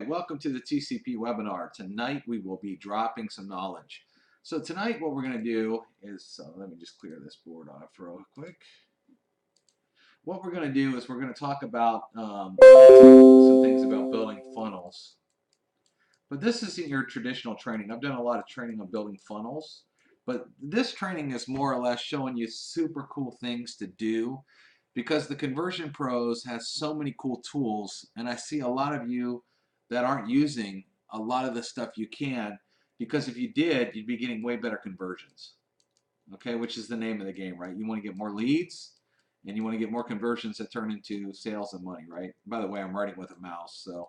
Welcome to the TCP webinar. Tonight we will be dropping some knowledge. So tonight what we're going to do is, let me just clear this board off real quick. What we're going to do is we're going to talk about some things about building funnels. But this isn't your traditional training. I've done a lot of training on building funnels. But this training is more or less showing you super cool things to do because the Conversion Pros has so many cool tools, and I see a lot of you that aren't using a lot of the stuff you can, because if you did, you'd be getting way better conversions. Okay, which is the name of the game, right? You want to get more leads and you want to get more conversions that turn into sales and money, right? By the way, I'm writing with a mouse, so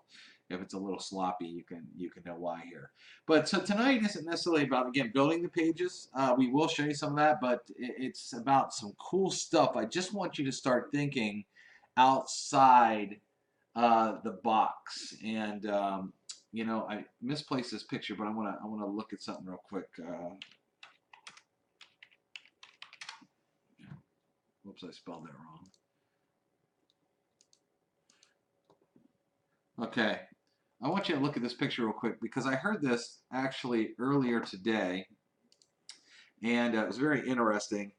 if it's a little sloppy, you can know why here. But so tonight isn't necessarily about, again, building the pages. We will show you some of that, but it's about some cool stuff. I just want you to start thinking outside the box. And you know, I misplaced this picture, but I want to look at something real quick. Whoops, I spelled that wrong. Okay, I want you to look at this picture real quick because I heard this actually earlier today, and it was very interesting.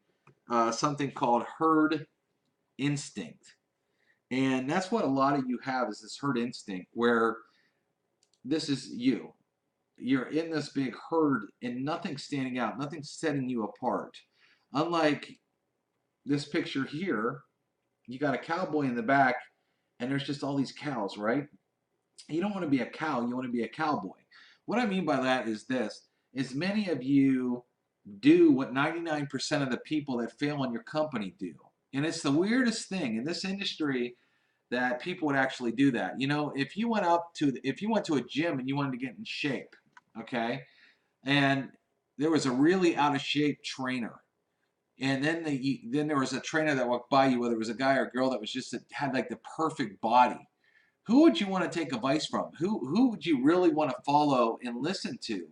Something called herd instinct, and that's what a lot of you have, is this herd instinct where this is you. You're in this big herd and nothing's standing out, nothing's setting you apart. Unlike this picture here, you got a cowboy in the back and there's just all these cows, right? You don't want to be a cow, you want to be a cowboy. What I mean by that is this, is many of you do what 99% of the people that fail in your company do. And it's the weirdest thing in this industry that people would actually do that. You know, if you went to a gym and you wanted to get in shape, okay, and there was a really out of shape trainer, and then there was a trainer that walked by you, whether it was a guy or a girl that was just had like the perfect body. Who would you want to take advice from? Who would you really want to follow and listen to?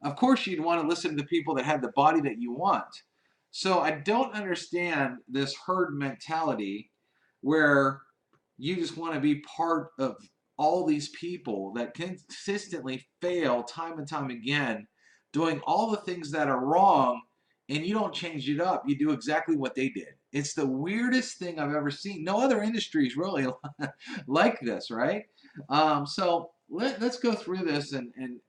Of course, you'd want to listen to people that had the body that you want. So I don't understand this herd mentality where you just want to be part of all these people that consistently fail time and time again, doing all the things that are wrong, and you don't change it up. You do exactly what they did. It's the weirdest thing I've ever seen. No other industry is really like this, right? So let's go through this and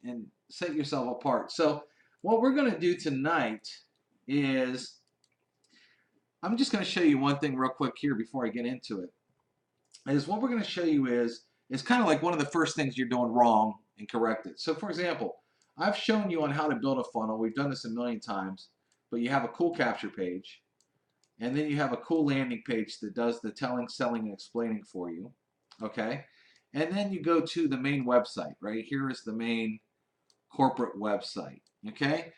set yourself apart. So what we're going to do tonight is, I'm just going to show you one thing real quick here before I get into it. Is what we're going to show you is kind of like one of the first things you're doing wrong and correct it. So for example, I've shown you on how to build a funnel. We've done this a million times, but you have a cool capture page, and then you have a cool landing page that does the telling, selling, and explaining for you, okay? And then you go to the main website, right? Here is the main corporate website, okay?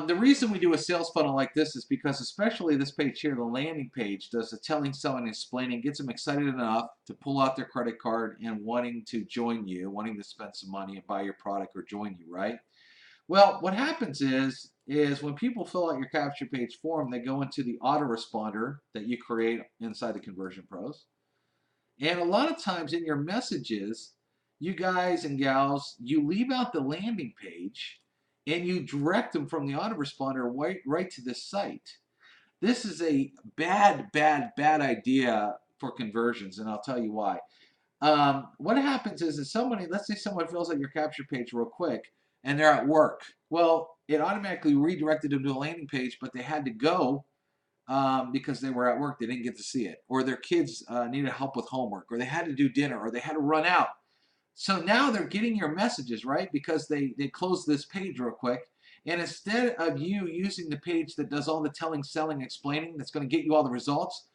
The reason we do a sales funnel like this is because, especially this page here, the landing page, does the telling, selling, and explaining, gets them excited enough to pull out their credit card and wanting to join you, wanting to spend some money and buy your product or join you, right? Well, what happens is when people fill out your capture page form, they go into the autoresponder that you create inside the Conversion Pros. And a lot of times in your messages, you guys and gals, you leave out the landing page and you direct them from the autoresponder right to this site. This is a bad idea for conversions, and I'll tell you why. What happens is that somebody, let's say someone fills out your capture page real quick and they're at work. Well, it automatically redirected them to a landing page, but they had to go because they were at work. They didn't get to see it. Or their kids needed help with homework, or they had to do dinner, or they had to run out. So now they're getting your messages, right? Because they closed this page real quick. And instead of you using the page that does all the telling, selling, explaining, that's going to get you all the results,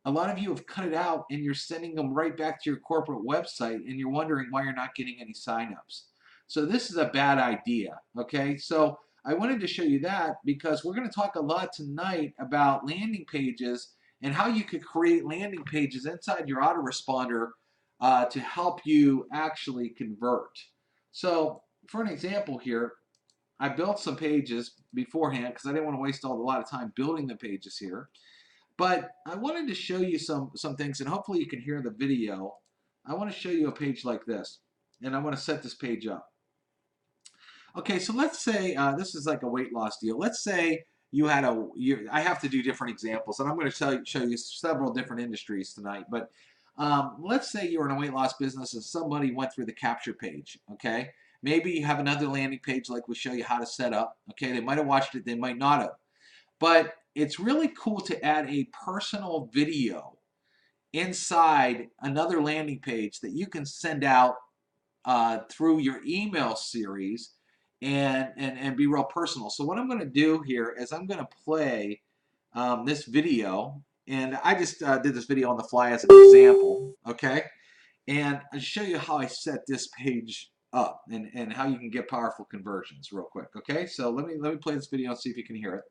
a lot of you have cut it out and you're sending them right back to your corporate website, and you're wondering why you're not getting any signups. So this is a bad idea, okay? So I wanted to show you that because we're going to talk a lot tonight about landing pages and how you could create landing pages inside your autoresponder to help you actually convert. So for an example here, I built some pages beforehand because I didn't want to waste a lot of time building the pages here. But I wanted to show you some things, and hopefully you can hear the video. I want to show you a page like this. and I'm going to set this page up. Okay, so let's say this is like a weight loss deal. Let's say you had I have to do different examples, and I'm going to show you several different industries tonight. But let's say you're in a weight loss business and somebody went through the capture page. Okay, maybe you have another landing page like we show you how to set up. Okay, they might have watched it, they might not have. But it's really cool to add a personal video inside another landing page that you can send out through your email series and be real personal. So what I'm going to do here is I'm going to play this video, and I just did this video on the fly as an example, okay? And I'll show you how I set this page up and how you can get powerful conversions real quick, okay? So let me play this video and see if you can hear it.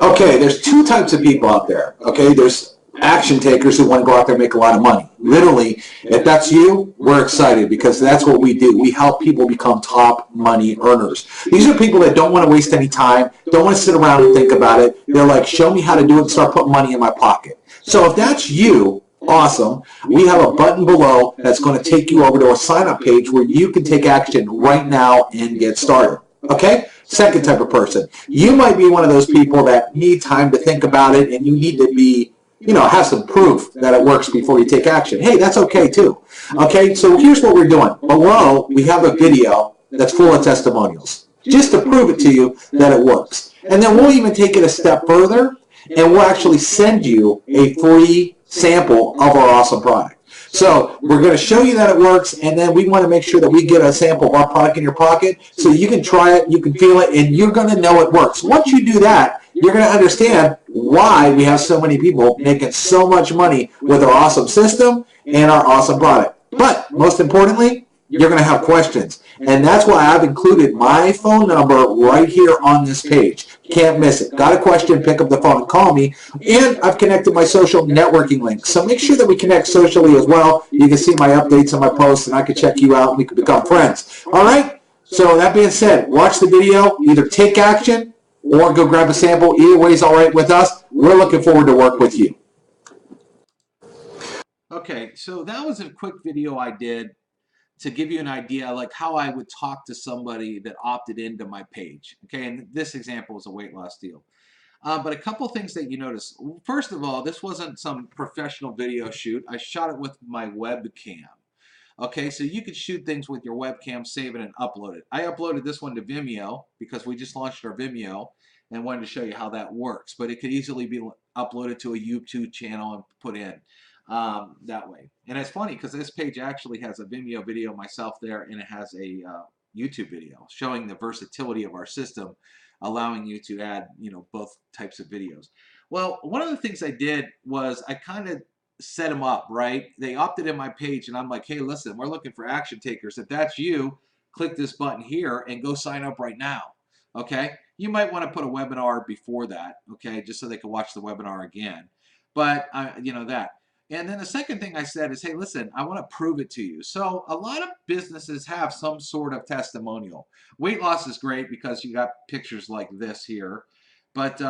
Okay, there's two types of people out there. Okay, there's action takers who want to go out there and make a lot of money. Literally, if that's you, we're excited because that's what we do. We help people become top money earners. These are people that don't want to waste any time, don't want to sit around and think about it. They're like, show me how to do it and start putting money in my pocket. So if that's you, awesome. We have a button below that's going to take you over to a sign-up page where you can take action right now and get started. Okay? Second type of person. You might be one of those people that need time to think about it and you need to be, have some proof that it works before you take action. Hey, that's okay too. Okay, so here's what we're doing. Below, we have a video that's full of testimonials just to prove it to you that it works. And then we'll even take it a step further and we'll actually send you a free sample of our awesome product. So we're going to show you that it works, and then we want to make sure that we get a sample of our product in your pocket so you can try it, you can feel it, and you're going to know it works. Once you do that, you're going to understand why we have so many people making so much money with our awesome system and our awesome product. But most importantly, you're going to have questions. And that's why I've included my phone number right here on this page. Can't miss it. Got a question, pick up the phone and call me. And I've connected my social networking links. So make sure that we connect socially as well. You can see my updates on my posts and I can check you out and we can become friends. All right? So that being said, watch the video. Either take action or go grab a sample. Either way is all right with us. We're looking forward to work with you. Okay, so that was a quick video I did to give you an idea like how I would talk to somebody that opted into my page. Okay, and this example is a weight loss deal. But a couple things that you notice. First of all, this wasn't some professional video shoot. I shot it with my webcam. Okay, so you could shoot things with your webcam, save it, and upload it. I uploaded this one to Vimeo because we just launched our Vimeo and wanted to show you how that works. But it could easily be uploaded to a YouTube channel and put in that way. And it's funny because this page actually has a Vimeo video myself there, and it has a YouTube video showing the versatility of our system, allowing you to add, both types of videos. Well, one of the things I did was I kind of set them up, right? They opted in my page, and I'm like, hey, listen, we're looking for action takers. If that's you, click this button here and go sign up right now. Okay? You might want to put a webinar before that, okay, just so they can watch the webinar again. But, that. And then the second thing I said is, hey, listen, I want to prove it to you. So a lot of businesses have some sort of testimonial. Weight loss is great because you got pictures like this here. But,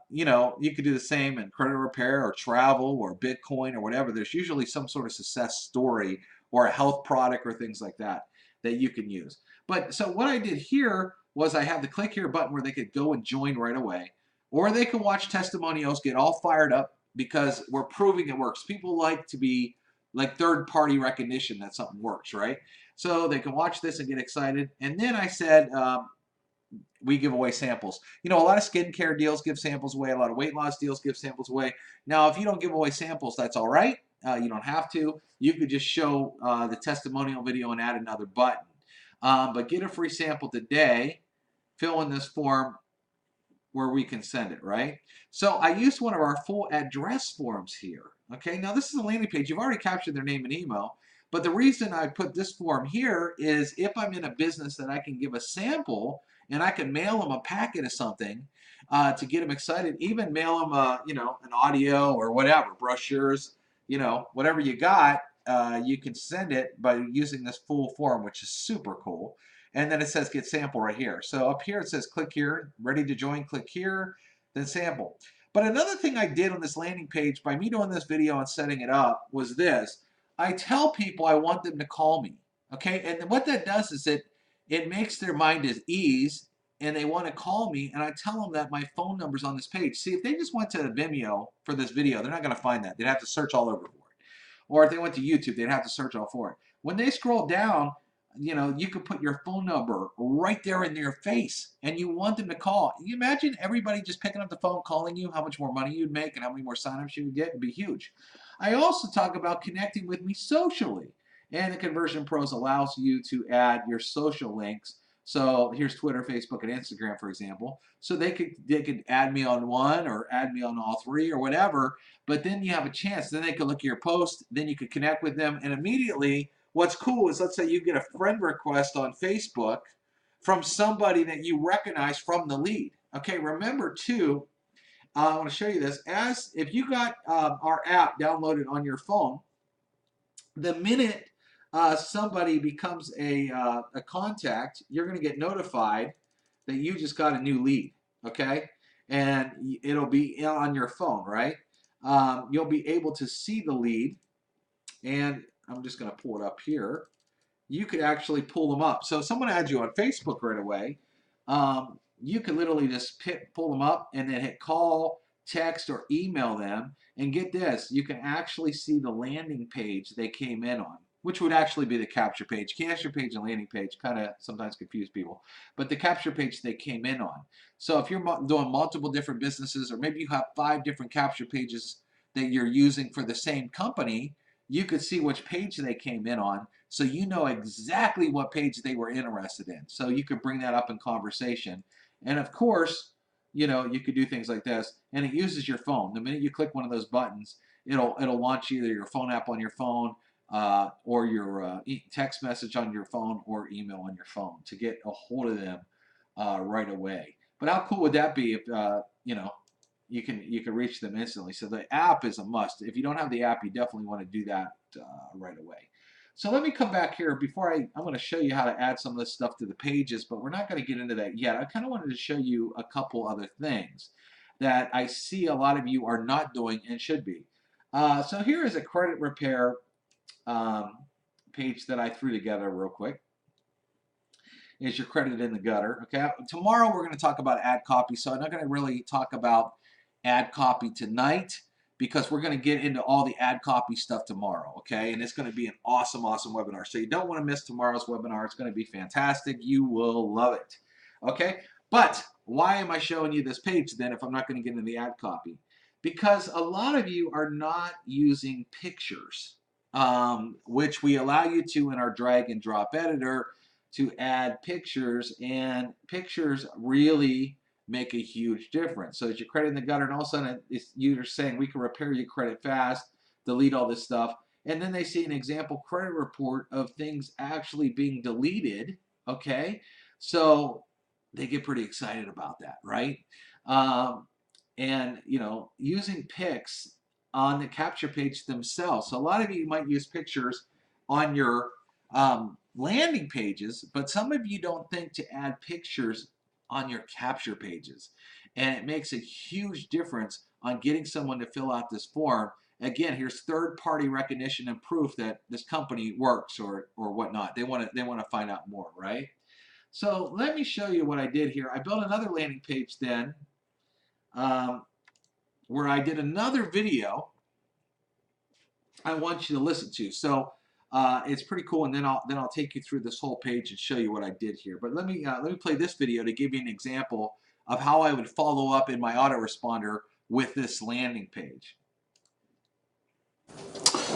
you could do the same in credit repair or travel or Bitcoin or whatever. There's usually some sort of success story or a health product or things like that that you can use. But so what I did here was I have the click here button where they could go and join right away. Or they can watch testimonials, get all fired up because we're proving it works. People like to be like third-party recognition that something works, right? So they can watch this and get excited. And then I said, we give away samples. A lot of skincare deals give samples away. A lot of weight loss deals give samples away. Now, if you don't give away samples, that's all right. You don't have to. You could just show the testimonial video and add another button. But get a free sample today. Fill in this form where we can send it, right? So I used one of our full address forms here. Okay, now this is a landing page. You've already captured their name and email. But the reason I put this form here is if I'm in a business that I can give a sample and I can mail them a packet of something to get them excited, even mail them an audio or whatever, brochures, whatever you got, you can send it by using this full form, which is super cool. And then it says get sample right here. So up here it says click here, ready to join, click here, then sample. But another thing I did on this landing page by me doing this video and setting it up was this. I tell people I want them to call me. Okay, and what that does is it makes their mind at ease, and they want to call me, and I tell them that my phone number's on this page. See, if they just went to Vimeo for this video, they're not going to find that. They'd have to search all over for it. Or if they went to YouTube, they'd have to search all for it. When they scroll down, you know, you could put your phone number right there in their face, and you want them to call. You imagine everybody just picking up the phone, calling you, how much more money you'd make and how many more signups you would get. It'd be huge. I also talk about connecting with me socially. And the Conversion Pros allows you to add your social links. So here's Twitter, Facebook, and Instagram, for example. So they could add me on one or add me on all three or whatever. But then you have a chance. Then they could look at your post. Then you could connect with them. And immediately, what's cool is, let's say you get a friend request on Facebook from somebody that you recognize from the lead. Okay, remember too, I want to show you this. As if you got our app downloaded on your phone, the minute somebody becomes a contact, you're going to get notified that you just got a new lead, okay? And it'll be on your phone, right? You'll be able to see the lead, and I'm just going to pull it up here. You could actually pull them up. So if someone adds you on Facebook right away, you can literally just pull them up and then hit call, text, or email them. And get this, you can actually see the landing page they came in on, which would actually be the capture page. Capture page and landing page kind of sometimes confuse people, but the capture page they came in on. So if you're doing multiple different businesses, or maybe you have 5 different capture pages that you're using for the same company, you could see which page they came in on, so you know exactly what page they were interested in. So you could bring that up in conversation. And of course, you know, you could do things like this, and it uses your phone. The minute you click one of those buttons, it'll launch either your phone app on your phone, or your text message on your phone, or email on your phone to get a hold of them right away. But how cool would that be if you know, you can reach them instantly? So the app is a must. If you don't have the app, you definitely want to do that right away. So let me come back here before I'm going to show you how to add some of this stuff to the pages, but we're not going to get into that yet. I kind of wanted to show you a couple other things that I see a lot of you are not doing and should be. So here is a credit repair page that I threw together real quick. Is your credit in the gutter? Okay. Tomorrow we're going to talk about ad copy, so I'm not going to really talk about ad copy tonight, because we're going to get into all the ad copy stuff tomorrow, okay? And it's going to be an awesome, awesome webinar. So you don't want to miss tomorrow's webinar. It's going to be fantastic. You will love it, okay? But why am I showing you this page then if I'm not going to get into the ad copy? Because a lot of you are not using pictures, which we allow you to in our drag and drop editor to add pictures, and pictures really make a huge difference. So as your credit in the gutter, and all of a sudden you're saying we can repair your credit fast, delete all this stuff, and then they see an example credit report of things actually being deleted, okay? So they get pretty excited about that, right? And you know, using pics on the capture page themselves. So a lot of you might use pictures on your landing pages, but some of you don't think to add pictures on your capture pages, and it makes a huge difference on getting someone to fill out this form. Again, here's third-party recognition and proof that this company works or whatnot. They want to find out more, right? So let me show you what I did here. I built another landing page then, where I did another video I want you to listen to. So it's pretty cool, and then I'll take you through this whole page and show you what I did here. But let me play this video to give you an example of how I would follow up in my autoresponder with this landing page.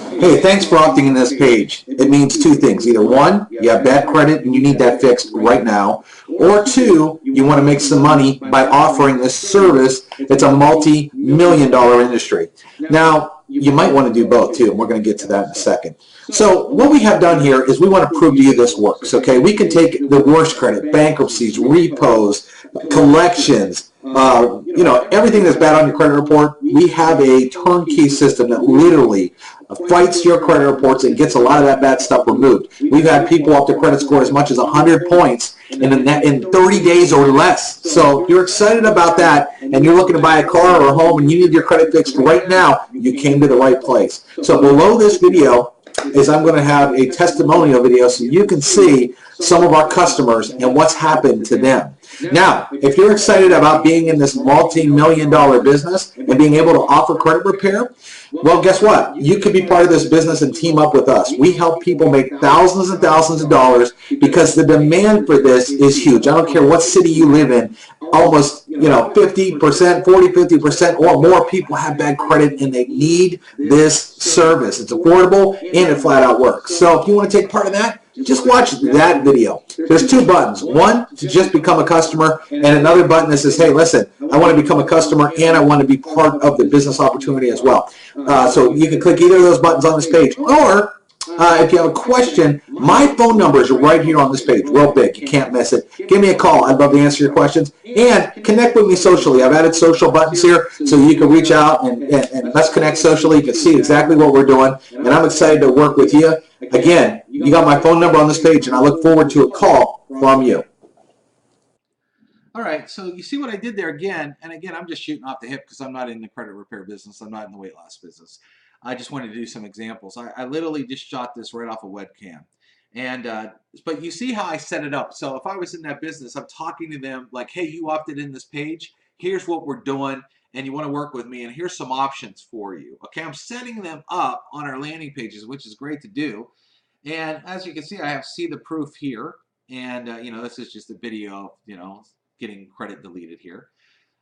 Hey, thanks for opting in this page. It means 2 things. Either 1, you have bad credit and you need that fixed right now, or 2, you want to make some money by offering this service that's a multi-million-dollar industry. Now, you might want to do both too, and we're going to get to that in a second. So what we have done here is we want to prove to you this works, okay? We can take the worst credit, bankruptcies, repos, collections, you know, everything that's bad on your credit report. We have a turnkey system that literally fights your credit reports and gets a lot of that bad stuff removed. We've had people up to credit score as much as 100 points in 30 days or less. So if you're excited about that and you're looking to buy a car or a home and you need your credit fixed right now, you came to the right place. So below this video, is I'm going to have a testimonial video so you can see some of our customers and what's happened to them. Now, if you're excited about being in this multi-million-dollar business and being able to offer credit repair, well, guess what? You could be part of this business and team up with us. We help people make thousands and thousands of dollars because the demand for this is huge. I don't care what city you live in. Almost, 50%, 40, 50% or more people have bad credit and they need this service. It's affordable and it flat out works. So if you want to take part in that, just watch that video. There's two buttons. One to just become a customer and another button that says, hey, listen, I want to become a customer and I want to be part of the business opportunity as well. So you can click either of those buttons on this page. Or if you have a question, my phone number is right here on this page, real big. You can't miss it. Give me a call. I'd love to answer your questions. And connect with me socially. I've added social buttons here so you can reach out and let's connect socially. You can see exactly what we're doing. And I'm excited to work with you. Again, you got my phone number on this page, and I look forward to a call from you. All right, so you see what I did there again, and again, I'm just shooting off the hip because I'm not in the credit repair business. I'm not in the weight loss business. I just wanted to do some examples. I literally just shot this right off a webcam. And but you see how I set it up. So if I was in that business, I'm talking to them like, hey, you opted in this page. Here's what we're doing, and you want to work with me, and here's some options for you. Okay, I'm setting them up on our landing pages, which is great to do. And as you can see, I have see the proof here. And, this is just a video, getting credit deleted here.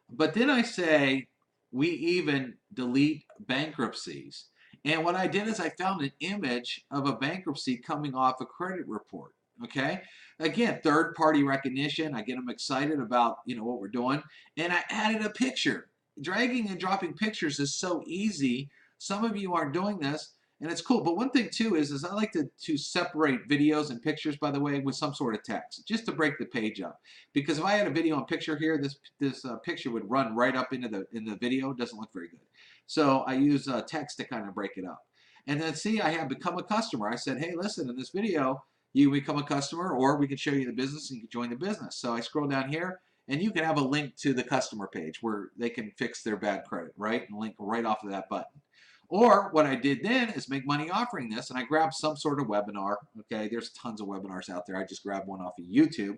But then I say, we even delete bankruptcies. And what I did is I found an image of a bankruptcy coming off a credit report. Okay. Again, third-party recognition. I get them excited about, what we're doing. And I added a picture. Dragging and dropping pictures is so easy. Some of you aren't doing this. And it's cool. But one thing, too, is I like to separate videos and pictures, by the way, with some sort of text, just to break the page up. Because if I had a video and picture here, this picture would run right up into the video. It doesn't look very good. So I use text to kind of break it up. And then see, I have become a customer. I said, hey, listen, in this video, you become a customer, or we can show you the business and you can join the business. So I scroll down here, and you can have a link to the customer page where they can fix their bad credit, right? And link right off of that button. Or what I did then is make money offering this, and I grabbed some sort of webinar. Okay, there's tons of webinars out there. I just grabbed one off of YouTube,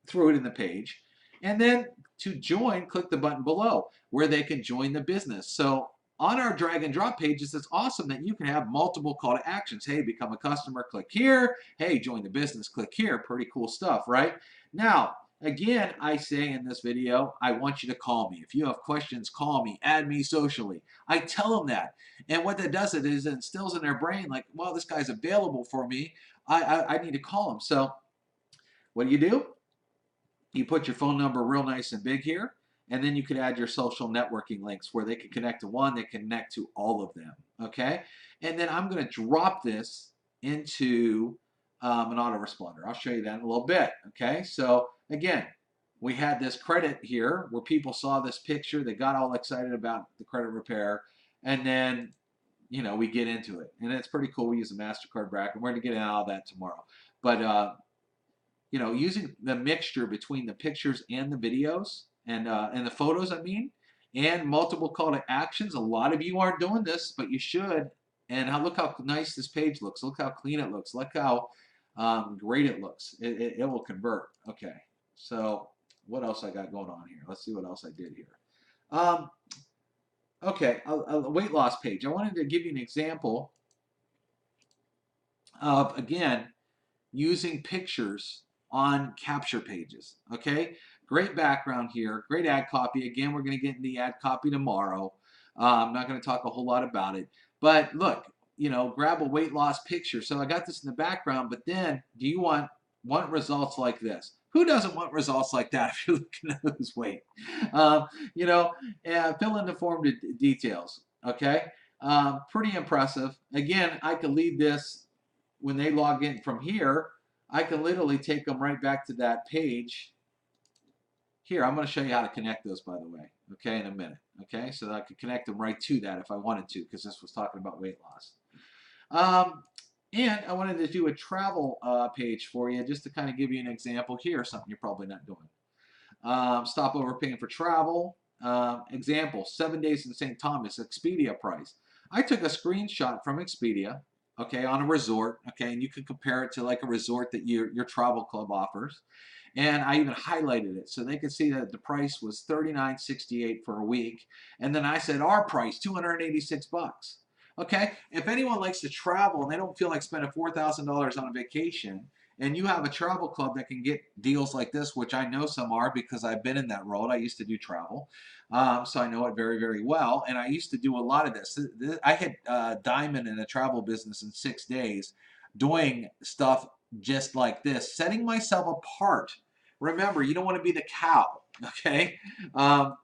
threw it in the page, and then to join, click the button below where they can join the business. So on our drag and drop pages, it's awesome that you can have multiple call to actions. Hey, become a customer, click here. Hey, join the business, click here. Pretty cool stuff, right? Now, again, I say in this video, I want you to call me. If you have questions, call me, add me socially. I tell them that. And what that does is it instills in their brain like, well, this guy's available for me. I need to call him. So what do? You put your phone number real nice and big here. And then you could add your social networking links where they can connect to one, they connect to all of them, okay? And then I'm going to drop this into an autoresponder. I'll show you that in a little bit, okay? So again, we had this credit here where people saw this picture, they got all excited about the credit repair, and then, we get into it. And it's pretty cool. We use a MasterCard bracket. We're going to get into all that tomorrow. But, using the mixture between the pictures and the videos, and the photos, and multiple call to actions. A lot of you aren't doing this, but you should. And look how nice this page looks. Look how clean it looks. Look how great it looks. It will convert. Okay, so what else I got going on here? Let's see what else I did here. Okay, a weight loss page. I wanted to give you an example of, again, using pictures on capture pages. Okay, great background here, great ad copy. Again, we're going to get into the ad copy tomorrow. I'm not going to talk a whole lot about it, but look, grab a weight loss picture. So I got this in the background, but then do you want results like this? Who doesn't want results like that if you're looking to lose weight? Fill in the form details. Okay, pretty impressive. Again, I could leave this when they log in from here. I can literally take them right back to that page. Here, I'm going to show you how to connect those, by the way, okay, in a minute, okay? So that I could connect them right to that if I wanted to, because this was talking about weight loss. And I wanted to do a travel page for you, just to kind of give you an example here, something you're probably not doing. Stop overpaying for travel. Example, 7 days in St. Thomas, Expedia price. I took a screenshot from Expedia okay, on a resort, okay, and you can compare it to like a resort that your travel club offers. And I even highlighted it so they could see that the price was $39.68 for a week. And then I said our price, $286. Okay, if anyone likes to travel and they don't feel like spending $4,000 on a vacation, and you have a travel club that can get deals like this, which I know some are because I've been in that role. I used to do travel, so I know it very, very well. And I used to do a lot of this. I had diamond in a travel business in 6 days, doing stuff just like this, setting myself apart. Remember, you don't want to be the cow, okay?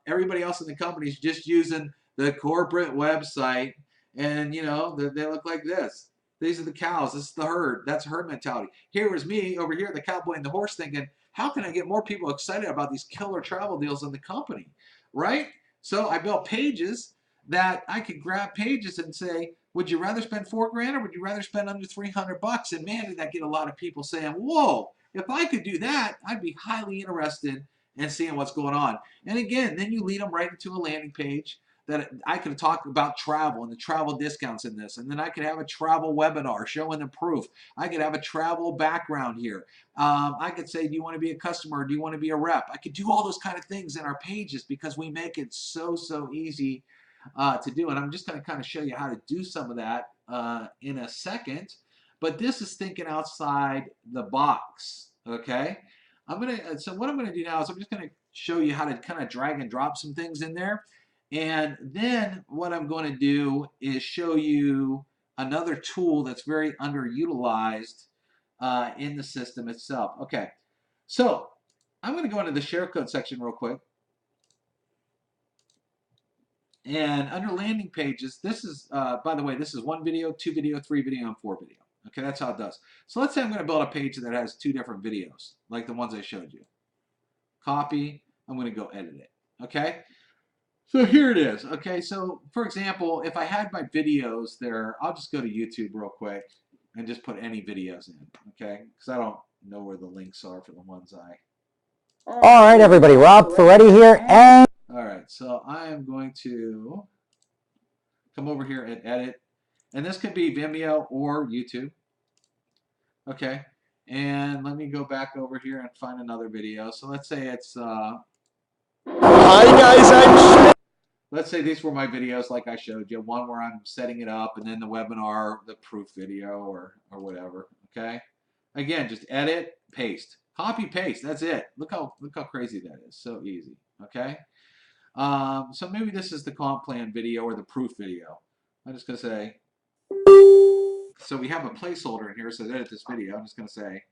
Everybody else in the company is just using the corporate website, and they look like this. These are the cows. This is the herd. That's herd mentality. Here is me over here, the cowboy and the horse, thinking, how can I get more people excited about these killer travel deals in the company, right? So I built pages that I could grab pages and say, would you rather spend $4,000 or would you rather spend under $300? And man, did that get a lot of people saying, whoa, if I could do that, I'd be highly interested in seeing what's going on. And again, then you lead them right into a landing page that I could talk about travel and the travel discounts in this. And then I could have a travel webinar showing the proof. I could have a travel background here. I could say, do you want to be a customer or do you want to be a rep? I could do all those kind of things in our pages because we make it so, so easy to do. And I'm just going to kind of show you how to do some of that in a second. But this is thinking outside the box, okay? So what I'm gonna do now is I'm just gonna show you how to kind of drag and drop some things in there. And then what I'm going to do is show you another tool that's very underutilized in the system itself. Okay, so I'm going to go into the share code section real quick. And under landing pages, this is, by the way, this is 1 video, 2 video, 3 video, and 4 video. Okay, that's how it does. So let's say I'm going to build a page that has 2 different videos, like the ones I showed you. Copy, I'm going to go edit it. Okay, so here it is. Okay, so for example, if I had my videos there, I'll just go to YouTube real quick and just put any videos in, okay? Because I don't know where the links are for the ones I... All right, everybody, Rob Ferretti here, and... All right, so I am going to come over here and edit. And this could be Vimeo or YouTube. Okay, and let me go back over here and find another video. So let's say it's... Hi, guys, let's say these were my videos like I showed you. One where I'm setting it up, and then the webinar, the proof video, or whatever. Okay. Again, just edit, paste, copy, paste. That's it. Look how crazy that is. So easy. Okay. So maybe this is the comp plan video or the proof video. I'm just gonna say. So we have a placeholder in here. So to edit this video, I'm just gonna say,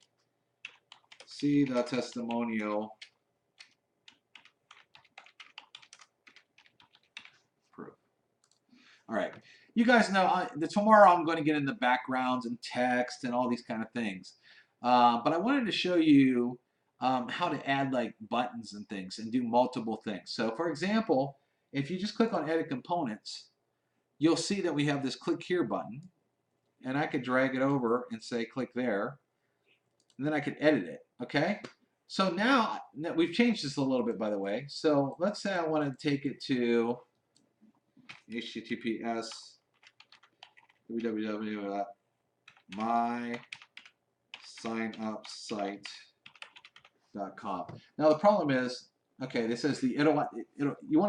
see the testimonial. All right, you guys know tomorrow I'm going to get into backgrounds and text and all these kind of things. But I wanted to show you how to add like buttons and things and do multiple things. So for example, if you just click on Edit Components, you'll see that we have this Click Here button. And I could drag it over and say click there. And then I could edit it, okay? So now we've changed this a little bit, by the way. So let's say I want to take it to https www.mysignupsite.com. Now the problem is, okay, this says you want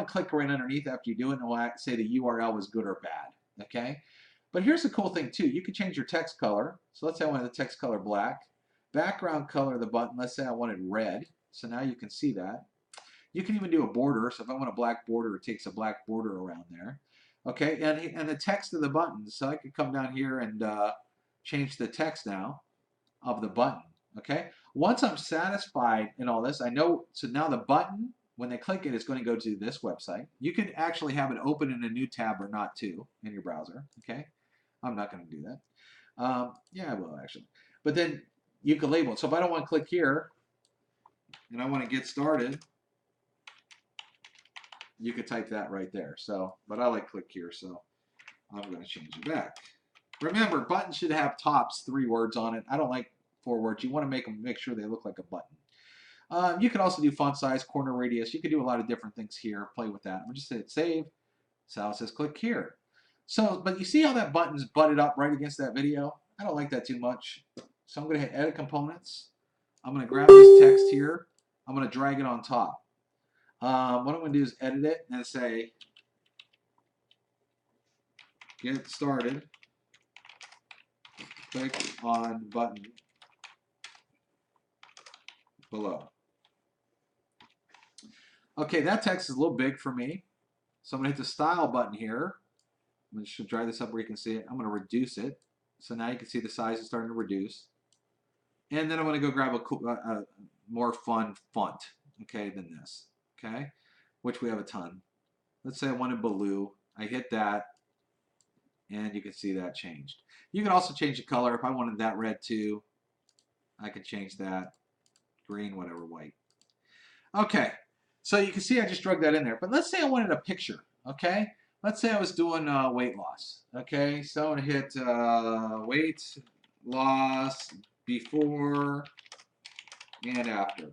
to click right underneath after you do it, and it will say the URL was good or bad. Okay, but here's the cool thing too. You can change your text color. So let's say I wanted the text color black. Background color of the button. Let's say I wanted red. So now you can see that. You can even do a border. So if I want a black border, it takes a black border around there. Okay, and the text of the button. So I could come down here and change the text now of the button. Okay, once I'm satisfied in all this, I know. So now the button, when they click it, is going to go to this website. You can actually have it open in a new tab or not too in your browser. Okay, I'm not going to do that. Yeah, I will actually. But then you can label it. So if I don't want to click here and I want to get started, you could type that right there. So, but I like click here, so I'm going to change it back. Remember, buttons should have tops 3 words on it. I don't like 4 words. You want to make sure they look like a button. You can also do font size, corner radius. You can do a lot of different things here. Play with that. I'm just going to hit save. So it says click here. So, but you see how that button's butted up right against that video? I don't like that too much. So I'm going to hit Edit Components. I'm going to grab this text here. I'm going to drag it on top. What I'm going to do is edit it and say, get started. Click on button below. Okay, that text is a little big for me. So I'm going to hit the Style button here. I'm going to drag this up where you can see it. I'm going to reduce it. So now you can see the size is starting to reduce. And then I'm going to go grab a more fun font, okay, than this, okay, which we have a ton. Let's say I wanted blue. I hit that, and you can see that changed. You can also change the color. If I wanted that red too, I could change that green, whatever, white. Okay, so you can see I just drug that in there. But let's say I wanted a picture, okay? Let's say I was doing weight loss, okay? So I'm going to hit weight loss before and after.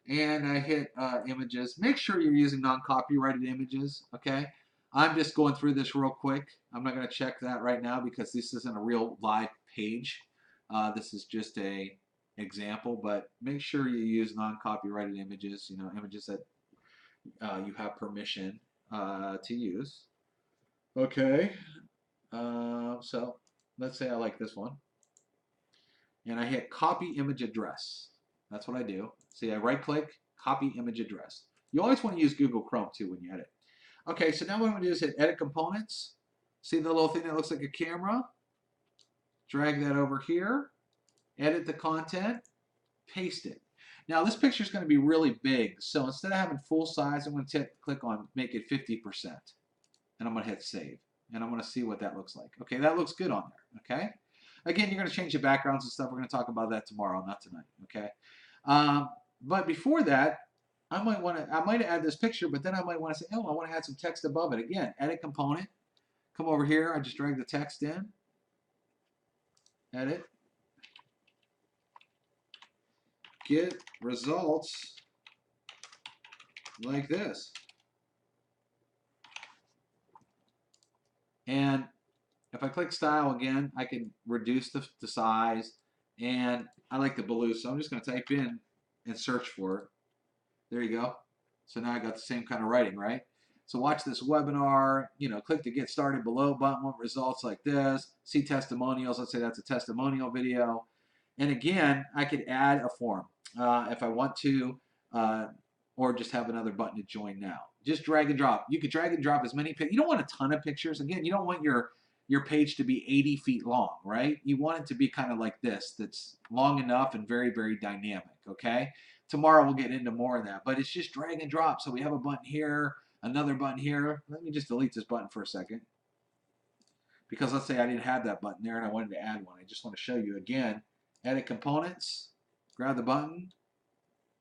And I hit images. Make sure you're using non-copyrighted images, okay? I'm just going through this real quick. I'm not going to check that right now because this isn't a real live page. This is just a example, but make sure you use non-copyrighted images, you know, images that you have permission to use. Okay, so let's say I like this one. And I hit copy image address. That's what I do. See, I right click, copy image address. You always want to use Google Chrome too when you edit. Okay, so now what I'm going to do is hit edit components. See the little thing that looks like a camera? Drag that over here, edit the content, paste it. Now this picture is going to be really big, so instead of having full size, I'm going to click on make it 50%. And I'm going to hit save. And I'm going to see what that looks like. Okay, that looks good on there. Okay. Again, you're going to change the backgrounds and stuff. We're going to talk about that tomorrow, not tonight. Okay. But before that, I might add this picture, but then I might want to say, oh, I want to add some text above it. Again, edit component. Come over here. I just drag the text in. Edit. Get results like this. And if I click style again, I can reduce the size, and I like the blue, so I'm just going to type in and search for it. There you go. So now I got the same kind of writing, right? So watch this webinar, you know, click the get started below button, want results like this, see testimonials, let's say that's a testimonial video. And again, I could add a form if I want to, or just have another button to join now. Just drag and drop. You could drag and drop as many pictures. You don't want a ton of pictures. Again, you don't want your page to be 80 feet long, right? You want it to be kind of like this, that's long enough and very, very dynamic, okay? Tomorrow we'll get into more of that, but it's just drag and drop. So we have a button here, another button here. Let me just delete this button for a second. Because let's say I didn't have that button there and I wanted to add one. I just want to show you again. Edit components, grab the button,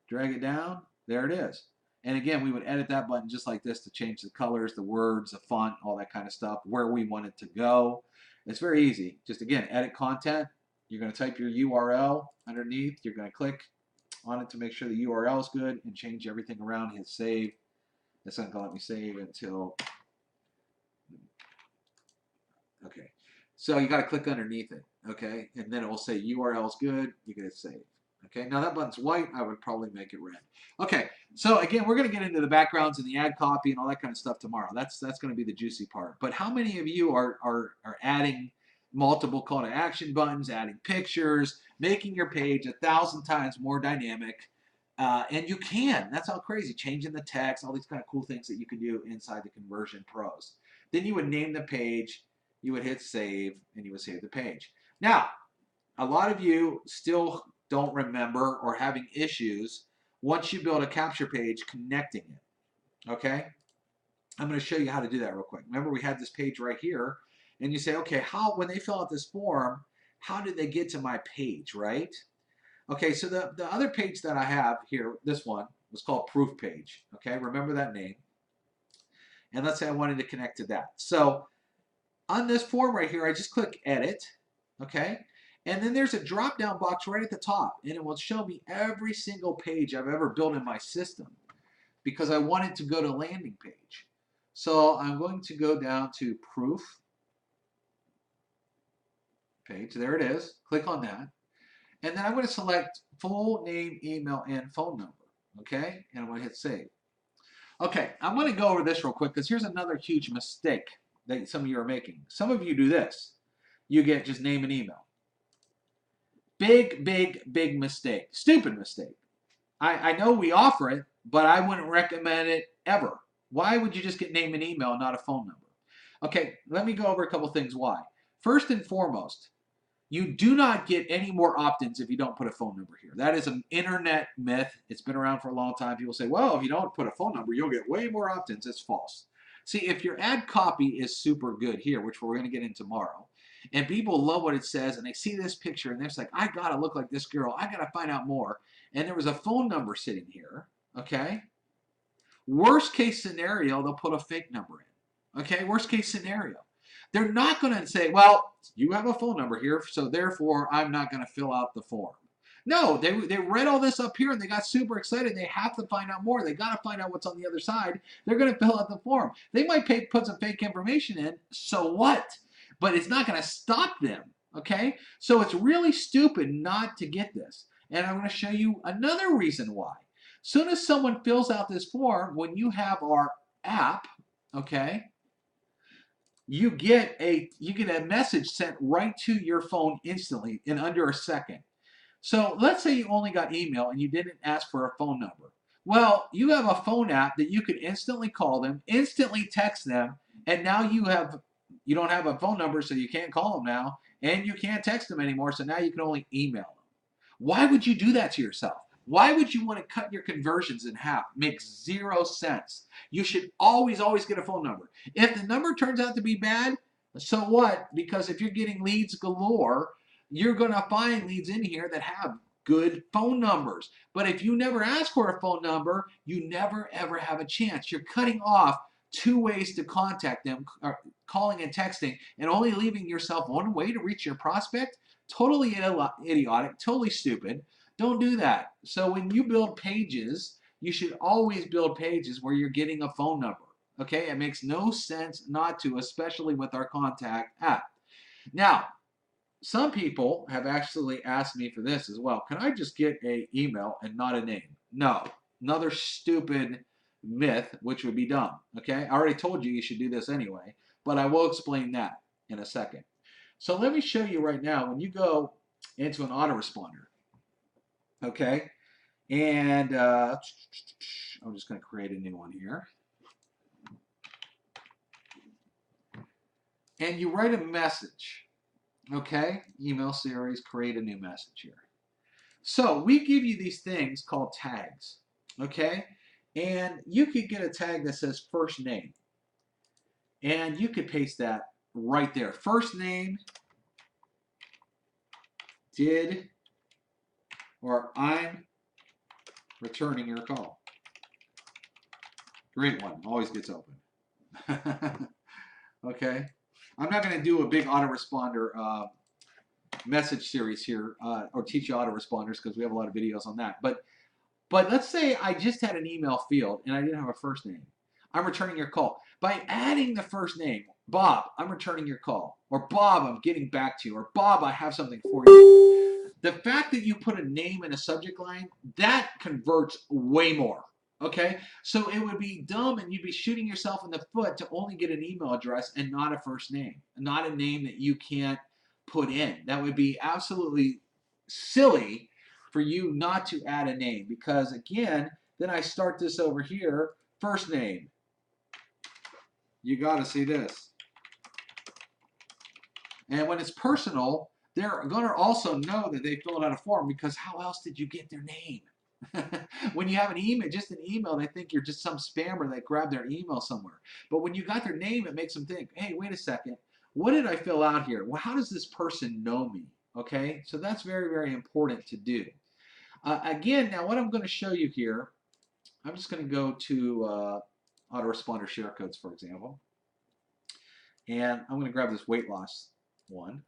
drag it down, there it is. And again, we would edit that button just like this to change the colors, the words, the font, all that kind of stuff, where we want it to go. It's very easy. Just again, edit content. You're going to type your URL underneath. You're going to click on it to make sure the URL is good and change everything around. Hit save. It's not going to let me save until... Okay. So you got to click underneath it, okay? And then it will say URL is good. You can hit save. Okay, now that button's white. I would probably make it red. Okay, so again, we're going to get into the backgrounds and the ad copy and all that kind of stuff tomorrow. That's going to be the juicy part. But how many of you are adding multiple call to action buttons, adding pictures, making your page 1,000 times more dynamic? And you can. That's how crazy. Changing the text, all these kind of cool things that you can do inside the Conversion Pros. Then you would name the page. You would hit save, and you would save the page. Now, a lot of you still don't remember or having issues once you build a capture page connecting it, okay? I'm going to show you how to do that real quick. Remember, we had this page right here, and you say, okay, when they fill out this form, how did they get to my page, right? Okay, so the other page that I have here, this one, was called proof page, okay? Remember that name. And let's say I wanted to connect to that. So on this form right here, I just click edit, okay? And then there's a drop-down box right at the top, and it will show me every single page I've ever built in my system because I wanted to go to landing page. So I'm going to go down to proof page. There it is. Click on that. And then I'm going to select full name, email, and phone number. Okay? And I'm going to hit save. Okay, I'm going to go over this real quick because here's another huge mistake that some of you are making. Some of you do this. You get just name and email. Big, big, big mistake. Stupid mistake. I know we offer it, but I wouldn't recommend it ever. Why would you just get name and email, not a phone number? Okay, let me go over a couple things why. First and foremost, you do not get any more opt-ins if you don't put a phone number here. That is an internet myth. It's been around for a long time. People say, well, if you don't put a phone number, you'll get way more opt-ins. It's false. See, if your ad copy is super good here, which we're going to get in tomorrow, and people love what it says, and they see this picture, and they're just like, I got to look like this girl. I got to find out more. And there was a phone number sitting here, okay? Worst case scenario, they'll put a fake number in, okay? Worst case scenario. They're not going to say, well, you have a phone number here, so therefore I'm not going to fill out the form. No, they read all this up here and they got super excited. They have to find out more. They got to find out what's on the other side. They're going to fill out the form. They might put some fake information in, so what? But it's not going to stop them, okay? So it's really stupid not to get this. And I'm going to show you another reason why. Soon as someone fills out this form, when you have our app, okay, you get a message sent right to your phone instantly in under a second. So let's say you only got email and you didn't ask for a phone number. Well, you have a phone app that you could instantly call them, instantly text them, and now you don't have a phone number, so you can't call them now, and you can't text them anymore, so now you can only email them. Why would you do that to yourself? Why would you want to cut your conversions in half? Makes zero sense. You should always, always get a phone number. If the number turns out to be bad, so what? Because if you're getting leads galore, you're going to find leads in here that have good phone numbers. But if you never ask for a phone number, you never, ever have a chance. You're cutting off 2 ways to contact them, calling and texting, and only leaving yourself 1 way to reach your prospect. Totally idiotic, totally stupid. Don't do that. So when you build pages, you should always build pages where you're getting a phone number. Okay, it makes no sense not to, especially with our contact app. Now, some people have actually asked me for this as well. Can I just get an email and not a name? No, another stupid myth, which would be dumb. Okay, I already told you you should do this anyway, but I will explain that in a second. So let me show you right now, when you go into an autoresponder, okay, and I'm just going to create a new one here. And you write a message, okay, email series, create a new message here. So we give you these things called tags, okay, and you could get a tag that says first name, and you could paste that right there. First name, did, or I'm returning your call. Great one, always gets open. Okay, I'm not going to do a big autoresponder message series here or teach you autoresponders because we have a lot of videos on that. But let's say I just had an email field and I didn't have a first name. I'm returning your call. By adding the first name, Bob, I'm returning your call. Or Bob, I'm getting back to you. Or Bob, I have something for you. The fact that you put a name in a subject line, that converts way more. Okay? So it would be dumb and you'd be shooting yourself in the foot to only get an email address and not a first name. Not a name that you can't put in. That would be absolutely silly for you not to add a name, because again, then I start this over here, first name. You got to see this. And when it's personal, they're going to also know that they filled out a form, because how else did you get their name? When you have an email, just an email, they think you're just some spammer that grabbed their email somewhere. But when you got their name, it makes them think, hey, wait a second, what did I fill out here? Well, how does this person know me? Okay, so that's very, very important to do. Again, now what I'm going to show you here, I'm just going to go to autoresponder share codes, for example. And I'm going to grab this weight loss one.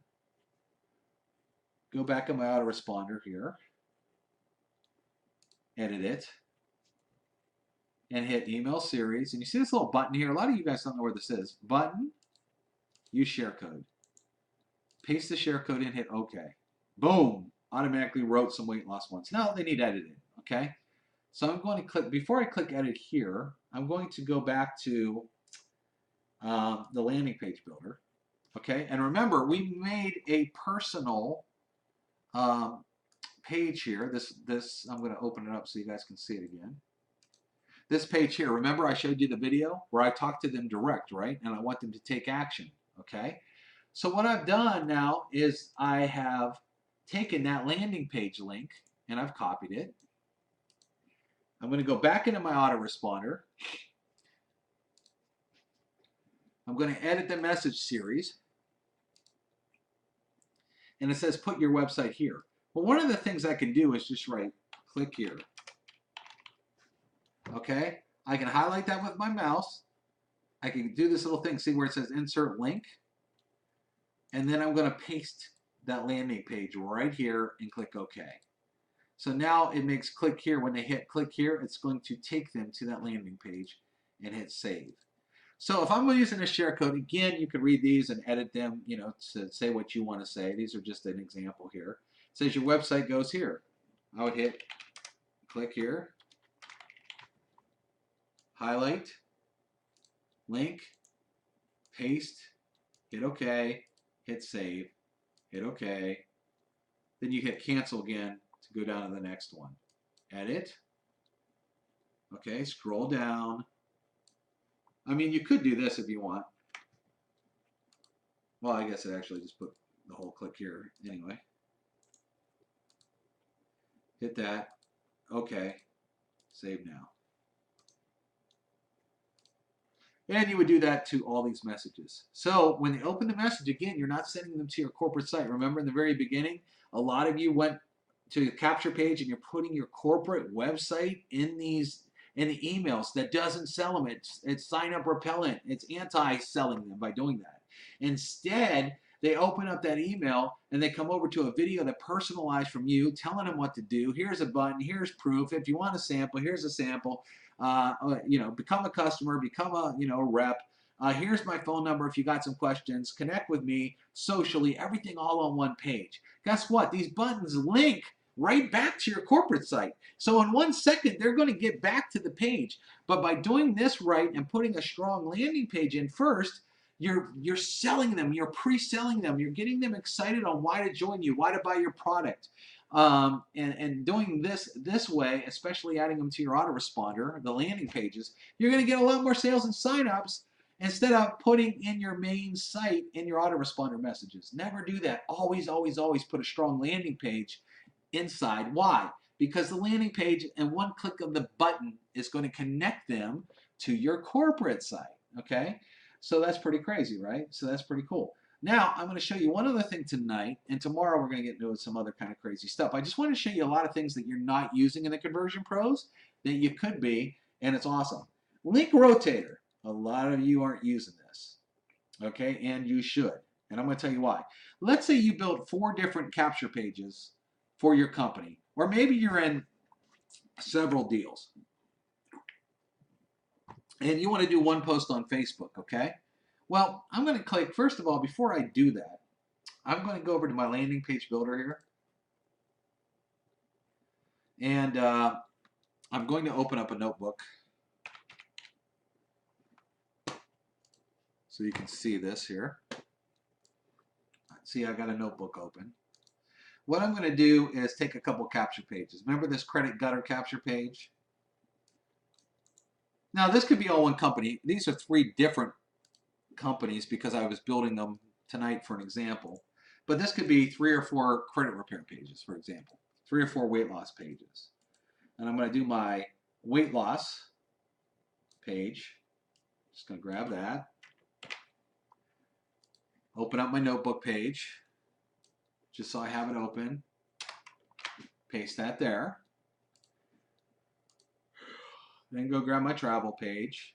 Go back on my autoresponder. Here. Edit it. and hit email series. And you see this little button here. A lot of you guys don't know where this is. Button, use share code. Paste the share code in, hit OK. Boom, automatically wrote some weight loss ones. Now they need editing, okay? So I'm going to click, before I click edit here, I'm going to go back to the landing page builder, okay? And remember, we made a personal page here. This I'm going to open it up so you guys can see it again. This page here, remember I showed you the video where I talked to them direct, right? And I want them to take action, okay? So what I've done now is I have taken that landing page link and I've copied it. I'm going to go back into my autoresponder. I'm going to edit the message series. And it says put your website here. Well, one of the things I can do is just write click here. Okay? I can highlight that with my mouse. I can do this little thing, see where it says insert link. And then I'm going to paste that landing page right here and click OK. So now it makes click here. When they hit click here, it's going to take them to that landing page and hit save. So if I'm using a share code, again, you could read these and edit them, you know, to say what you want to say. These are just an example here. It says your website goes here. I would hit click here, highlight, link, paste, hit OK, hit save, hit OK. Then you hit cancel again to go down to the next one. Edit. Okay, scroll down. I mean, you could do this if you want. Well, I guess I actually just put the whole click here anyway. Hit that. Okay. Save now. And you would do that to all these messages. So when they open the message, again, you're not sending them to your corporate site. Remember in the very beginning, a lot of you went to the capture page and you're putting your corporate website in the emails. That doesn't sell them. It's sign up repellent. It's anti-selling them by doing that. Instead, they open up that email and they come over to a video that personalized from you, telling them what to do. Here's a button. Here's proof. If you want a sample, here's a sample. You know, become a customer, become a rep. Here's my phone number if you got some questions. Connect with me socially. Everything all on one page. Guess what? These buttons link right back to your corporate site. So in 1 second, they're going to get back to the page. But by doing this right and putting a strong landing page in first, you're selling them, you're pre-selling them, you're getting them excited on why to join you, why to buy your product. And doing this way, especially adding them to your autoresponder, the landing pages, you're going to get a lot more sales and signups instead of putting in your main site in your autoresponder messages. Never do that. Always, always, always put a strong landing page inside. Why? Because the landing page and one click of the button is going to connect them to your corporate site. Okay? So that's pretty crazy, right? So that's pretty cool. Now, I'm going to show you one other thing tonight, and tomorrow we're going to get into some other kind of crazy stuff. I just want to show you a lot of things that you're not using in the Conversion Pros that you could be, and it's awesome. Link Rotator. A lot of you aren't using this, okay? And you should, and I'm going to tell you why. Let's say you built 4 different capture pages for your company, or maybe you're in several deals, and you want to do one post on Facebook, okay? Well, I'm going to click, first of all, before I do that, I'm going to go over to my landing page builder here. And I'm going to open up a notebook so you can see this here. See, I got a notebook open. What I'm going to do is take a couple capture pages. Remember this credit gutter capture page? Now, this could be all one company. These are 3 different companies because I was building them tonight for an example. But this could be 3 or 4 credit repair pages, for example. 3 or 4 weight loss pages. And I'm going to do my weight loss page. Just going to grab that. Open up my notebook page, just so I have it open. Paste that there. Then go grab my travel page.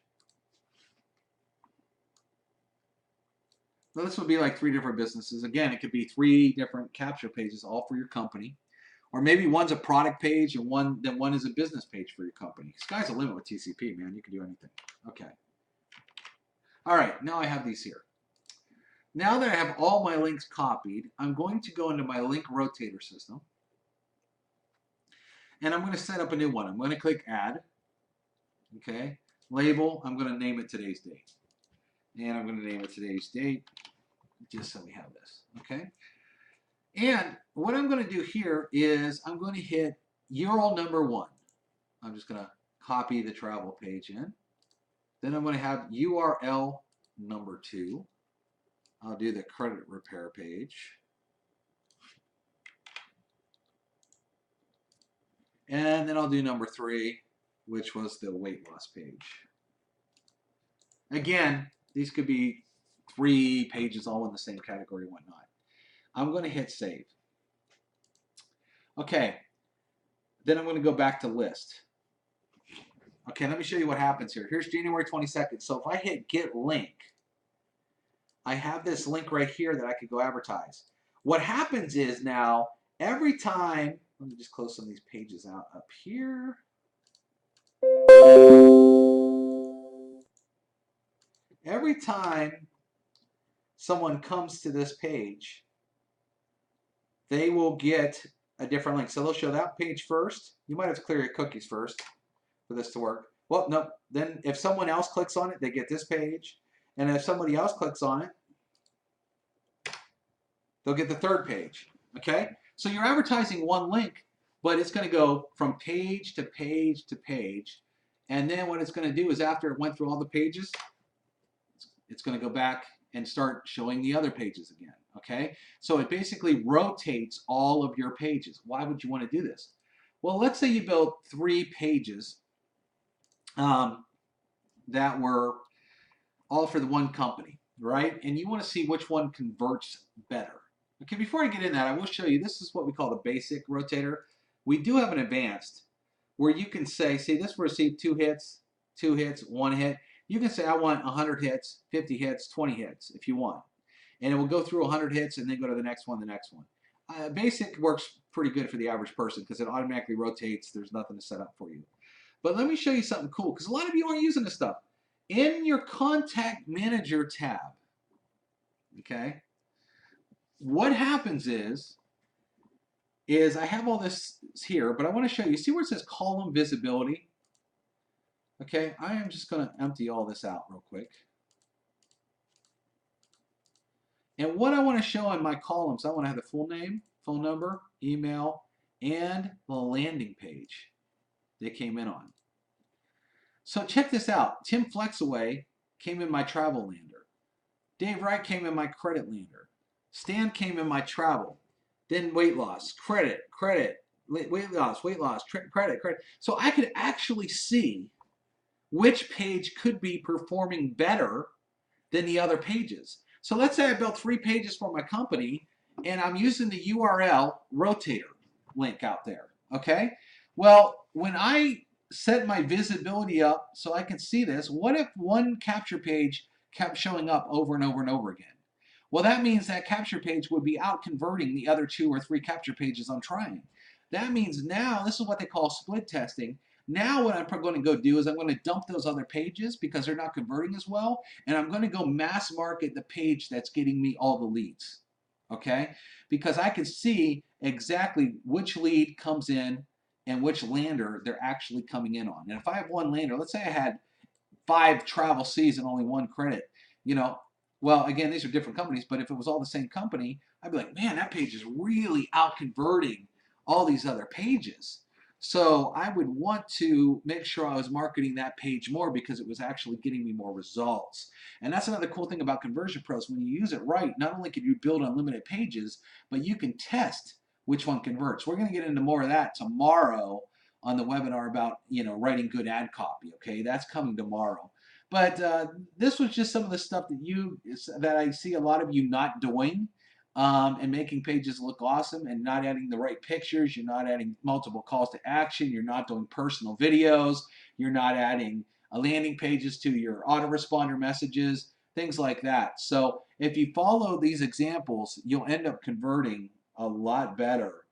Now this would be like 3 different businesses. Again, it could be 3 different capture pages, all for your company. Or maybe one's a product page and one is a business page for your company. Sky's the limit with TCP, man. You can do anything. Okay. All right, now I have these here. Now that I have all my links copied, I'm going to go into my link rotator system. And I'm going to set up a new one. I'm going to click add. Okay. Label, I'm going to name it today's date. And I'm going to name it today's date just so we have this. Okay. And what I'm going to do here is I'm going to hit URL number 1. I'm just going to copy the travel page in. Then I'm going to have URL number 2. I'll do the credit repair page. And then I'll do number 3, which was the weight loss page. Again, these could be 3 pages all in the same category and whatnot. I'm going to hit save. Okay, then I'm going to go back to list. Okay, let me show you what happens here. Here's January 22nd. So if I hit get link, I have this link right here that I could go advertise. What happens is now, every time, let me just close some of these pages out up here. Every time someone comes to this page, they will get a different link. So they'll show that page first. You might have to clear your cookies first for this to work. Well, no. Then if someone else clicks on it, they get this page. And if somebody else clicks on it, they'll get the 3rd page. Okay? So you're advertising one link, but it's going to go from page to page to page. And then what it's going to do is after it went through all the pages, it's going to go back and start showing the other pages again. Okay? So it basically rotates all of your pages. Why would you want to do this? Well, let's say you built 3 pages that were all for the one company, right? And you want to see which one converts better. Okay, before I get in that, I will show you, this is what we call the basic rotator. We do have an advanced where you can say, see, this will receive 2 hits, 2 hits, 1 hit. You can say, I want 100 hits, 50 hits, 20 hits if you want. And it will go through 100 hits and then go to the next one, the next one. Basic works pretty good for the average person because it automatically rotates. There's nothing to set up for you. But let me show you something cool because a lot of you aren't using this stuff. In your Contact Manager tab, okay, what happens is I have all this here, but I want to show you. See where it says column visibility? Okay, I am just going to empty all this out real quick. And what I want to show on my columns, I want to have the full name, phone number, email, and the landing page they came in on. So check this out. Tim Flexaway came in my travel lander. Dave Wright came in my credit lander. Stan came in my travel. Then weight loss, credit, weight loss, credit. So I could actually see which page could be performing better than the other pages. So let's say I built 3 pages for my company and I'm using the URL rotator link out there, okay? Well, when I set my visibility up so I can see this, what if one capture page kept showing up over and over and over again? Well, that means that capture page would be out converting the other 2 or 3 capture pages I'm trying. That means now, this is what they call split testing. Now what I'm going to go do is I'm going to dump those other pages because they're not converting as well, and I'm going to go mass market the page that's getting me all the leads, okay? Because I can see exactly which lead comes in and which lander they're actually coming in on. And if I have one lander, let's say I had 5 travel Cs and only 1 credit, you know, well, again, these are different companies, but if it was all the same company, I'd be like, man, that page is really out converting all these other pages. So I would want to make sure I was marketing that page more because it was actually getting me more results. And that's another cool thing about Conversion Pros. When you use it right, not only can you build unlimited pages, but you can test which one converts. We're going to get into more of that tomorrow on the webinar about, you know, writing good ad copy. Okay, that's coming tomorrow. But this was just some of the stuff that I see a lot of you not doing. And making pages look awesome and not adding the right pictures. You're not adding multiple calls to action. You're not doing personal videos. You're not adding landing pages to your autoresponder messages, things like that. So if you follow these examples, you'll end up converting a lot better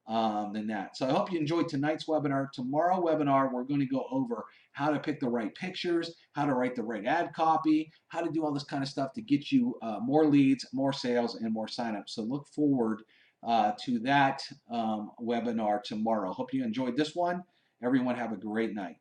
than that. So I hope you enjoyed tonight's webinar. Tomorrow webinar, we're going to go over how to pick the right pictures, how to write the right ad copy, how to do all this kind of stuff to get you more leads, more sales, and more signups. So look forward to that webinar tomorrow. Hope you enjoyed this one. Everyone have a great night.